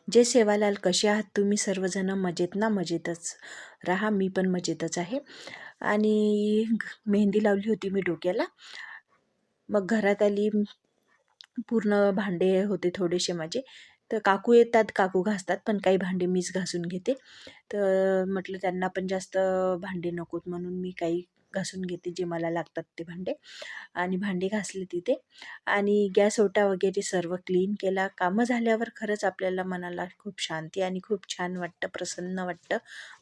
जय सेवालाल, कसे आहात तुम्ही सर्वजण? मजेत ना? मजेतच राहा, मी पण मजेतच आहे. आणि मेहंदी लावली होती मी डोक्याला. मग घरात आली, पूर्ण भांडे होते थोडेसे माझे. तर काकू येतात, काकू घासतात, पण काही भांडे मीच घासून घेते. तर म्हटलं त्यांना पण जास्त भांडे नकोत, म्हणून मी काही घासून घेते जे मला लागतात ते भांडे. आणि भांडी घासली तिथे आणि गॅस ओटा वगैरे सर्व क्लीन केला. कामं झाल्यावर खरंच आपल्याला मनाला खूप शांती आणि खूप छान वाटतं, प्रसन्न वाटतं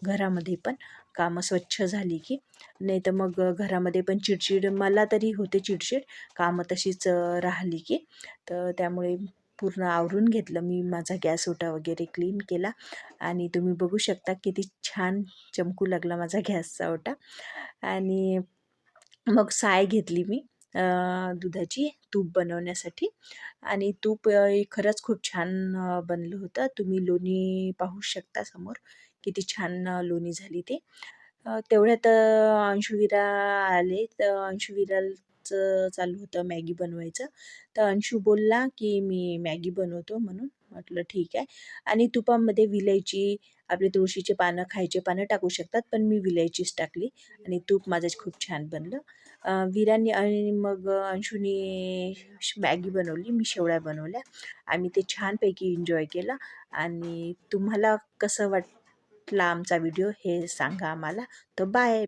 घरामध्ये पण. कामं स्वच्छ झाली की. नाही तर मग घरामध्ये पण चिडचिड मला तरी होते, चिडचिड कामं तशीच राहिली की. तर त्यामुळे पूर्ण आवरून घेतलं मी, माझा गॅस ओटा वगैरे क्लीन केला. आणि तुम्ही बघू शकता किती छान चमकू लागला माझा गॅसचा ओटा. आणि मग साय घेतली मी दुधाची तूप बनवण्यासाठी. आणि तूप खरंच खूप छान बनलं होतं. तुम्ही लोणी पाहू शकता समोर, किती छान लोणी झाली ते. तेवढ्यात अंशुवीरा आले. तर अंशुवीराचं चालू होतं मॅगी बनवायचं. तर अंशू बोलला की मी मॅगी बनवतो म्हणून. म्हटलं ठीक आहे. आणि तुपामध्ये विलायची, आपले तुळशीचे पानं, खायचे पानं टाकू शकतात, पण मी विलायचीच टाकली. आणि तूप माझं खूप छान बनलं. वीरांनी आणि मग अंशूनी मॅगी बनवली, मी शेवळ्या बनवल्या. आम्ही ते छानपैकी एन्जॉय केला. आणि तुम्हाला कसं वाटला आमचा व्हिडिओ हे सांगा आम्हाला. तर बाय.